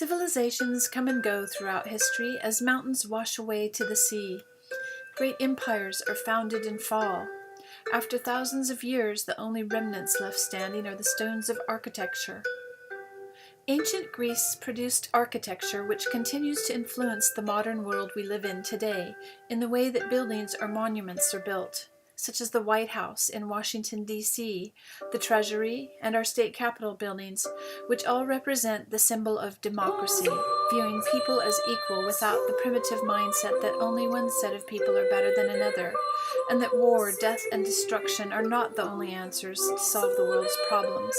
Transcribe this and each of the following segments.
Civilizations come and go throughout history as mountains wash away to the sea. Great empires are founded and fall. After thousands of years, the only remnants left standing are the stones of architecture. Ancient Greece produced architecture which continues to influence the modern world we live in today in the way that buildings or monuments are built, such as the White House in Washington, D.C., the Treasury, and our state capitol buildings, which all represent the symbol of democracy, viewing people as equal without the primitive mindset that only one set of people are better than another, and that war, death, and destruction are not the only answers to solve the world's problems.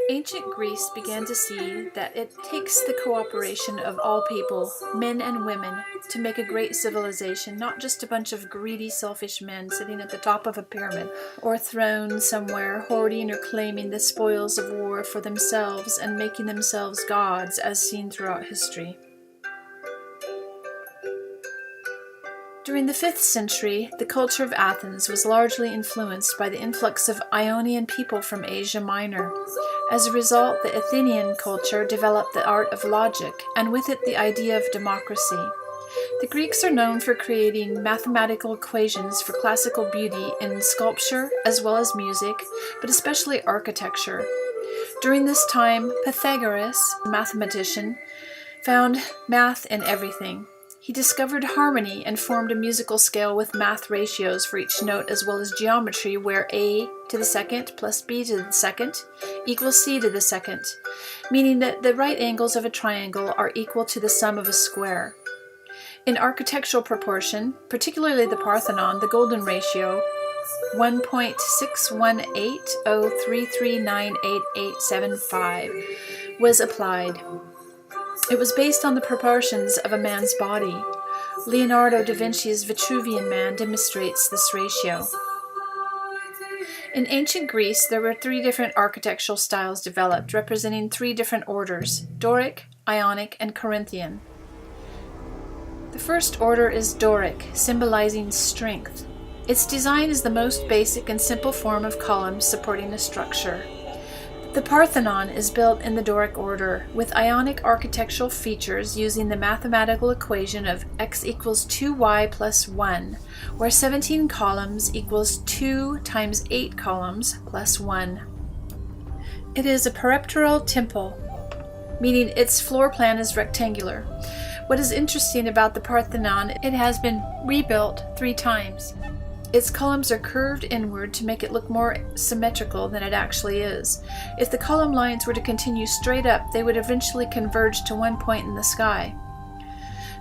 Ancient Greece began to see that it takes the cooperation of all people, men and women, to make a great civilization, not just a bunch of greedy, selfish men sitting at the top of a pyramid or throne somewhere, hoarding or claiming the spoils of war for themselves and making themselves gods, as seen throughout history. During the 5th century, the culture of Athens was largely influenced by the influx of Ionian people from Asia Minor. As a result, the Athenian culture developed the art of logic, and with it the idea of democracy. The Greeks are known for creating mathematical equations for classical beauty in sculpture as well as music, but especially architecture. During this time, Pythagoras, the mathematician, found math in everything. He discovered harmony and formed a musical scale with math ratios for each note as well as geometry where a to the second plus b to the second equals c to the second, meaning that the right angles of a triangle are equal to the sum of a square. In architectural proportion, particularly the Parthenon, the golden ratio, 1.61803398875, was applied. It was based on the proportions of a man's body. Leonardo da Vinci's Vitruvian Man demonstrates this ratio. In ancient Greece, there were 3 different architectural styles developed, representing 3 different orders: Doric, Ionic, and Corinthian. The first order is Doric, symbolizing strength. Its design is the most basic and simple form of columns supporting a structure. The Parthenon is built in the Doric order, with Ionic architectural features using the mathematical equation of x equals 2y plus 1, where 17 columns equals 2 times 8 columns plus 1. It is a peripteral temple, meaning its floor plan is rectangular. What is interesting about the Parthenon, it has been rebuilt 3 times. Its columns are curved inward to make it look more symmetrical than it actually is. If the column lines were to continue straight up, they would eventually converge to one point in the sky.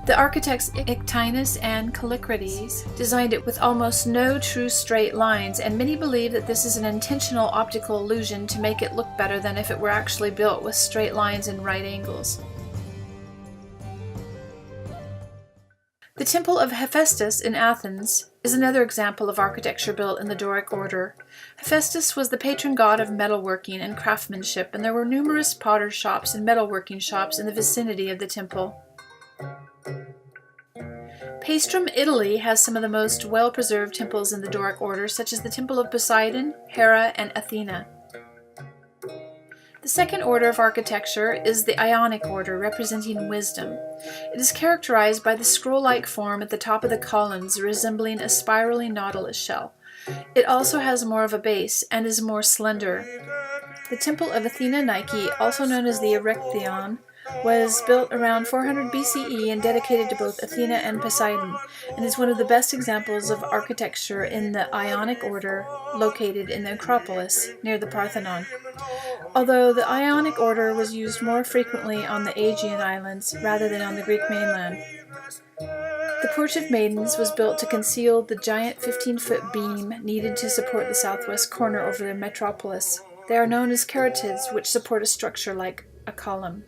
The architects Ictinus and Callicrates designed it with almost no true straight lines, and many believe that this is an intentional optical illusion to make it look better than if it were actually built with straight lines and right angles. The Temple of Hephaestus in Athens is another example of architecture built in the Doric order. Hephaestus was the patron god of metalworking and craftsmanship, and there were numerous potter shops and metalworking shops in the vicinity of the temple. Paestum, Italy has some of the most well-preserved temples in the Doric order, such as the Temple of Poseidon, Hera, and Athena. The second order of architecture is the Ionic order, representing wisdom. It is characterized by the scroll-like form at the top of the columns, resembling a spiraling nautilus shell. It also has more of a base and is more slender. The Temple of Athena Nike, also known as the Erechtheion, was built around 400 BCE and dedicated to both Athena and Poseidon, and is one of the best examples of architecture in the Ionic order, located in the Acropolis, near the Parthenon. Although the Ionic order was used more frequently on the Aegean Islands rather than on the Greek mainland. The Porch of Maidens was built to conceal the giant 15-foot beam needed to support the southwest corner over the metropolis. They are known as carotids, which support a structure like a column.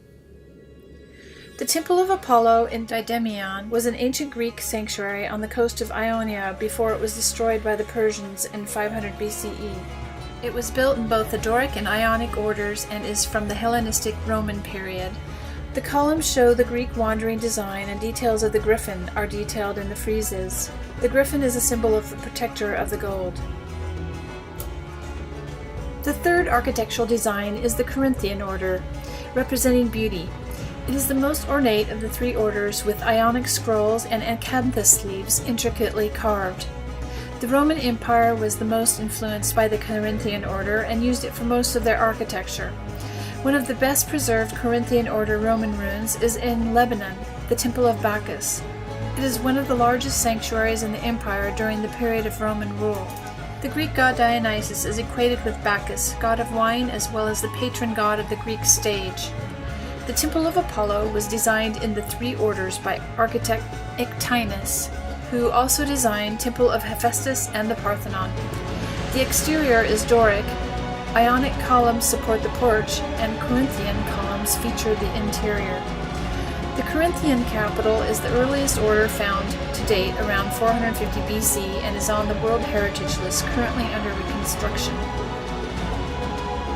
The Temple of Apollo in Didymaion was an ancient Greek sanctuary on the coast of Ionia before it was destroyed by the Persians in 500 BCE. It was built in both the Doric and Ionic orders and is from the Hellenistic Roman period. The columns show the Greek wandering design, and details of the griffin are detailed in the friezes. The griffin is a symbol of the protector of the gold. The third architectural design is the Corinthian order, representing beauty. It is the most ornate of the three orders, with Ionic scrolls and acanthus leaves intricately carved. The Roman Empire was the most influenced by the Corinthian order and used it for most of their architecture. One of the best preserved Corinthian order Roman ruins is in Lebanon, the Temple of Bacchus. It is one of the largest sanctuaries in the empire during the period of Roman rule. The Greek god Dionysus is equated with Bacchus, god of wine as well as the patron god of the Greek stage. The Temple of Apollo was designed in the three orders by architect Ectinus, who also designed Temple of Hephaestus and the Parthenon. The exterior is Doric. Ionic columns support the porch, and Corinthian columns feature the interior. The Corinthian capital is the earliest order found to date around 450 BC and is on the World Heritage List, currently under reconstruction.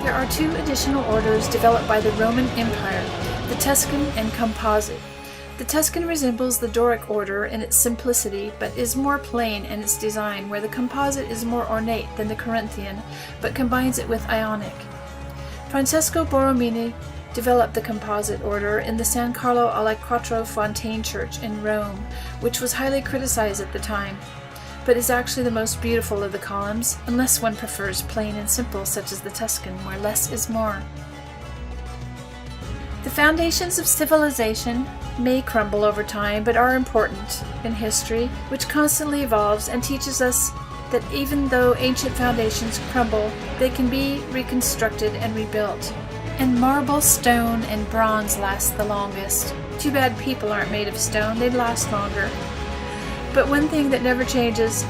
There are two additional orders developed by the Roman Empire, the Tuscan and Composite. The Tuscan resembles the Doric order in its simplicity, but is more plain in its design, where the Composite is more ornate than the Corinthian, but combines it with Ionic. Francesco Borromini developed the Composite order in the San Carlo alle Quattro Fontane Church in Rome, which was highly criticized at the time, but is actually the most beautiful of the columns, unless one prefers plain and simple, such as the Tuscan, where less is more. The foundations of civilization may crumble over time, but are important in history, which constantly evolves and teaches us that even though ancient foundations crumble, they can be reconstructed and rebuilt. And marble, stone, and bronze last the longest. Too bad people aren't made of stone, they'd last longer. But one thing that never changes,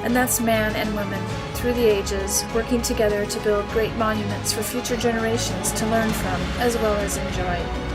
and that's man and woman, through the ages, working together to build great monuments for future generations to learn from, as well as enjoy.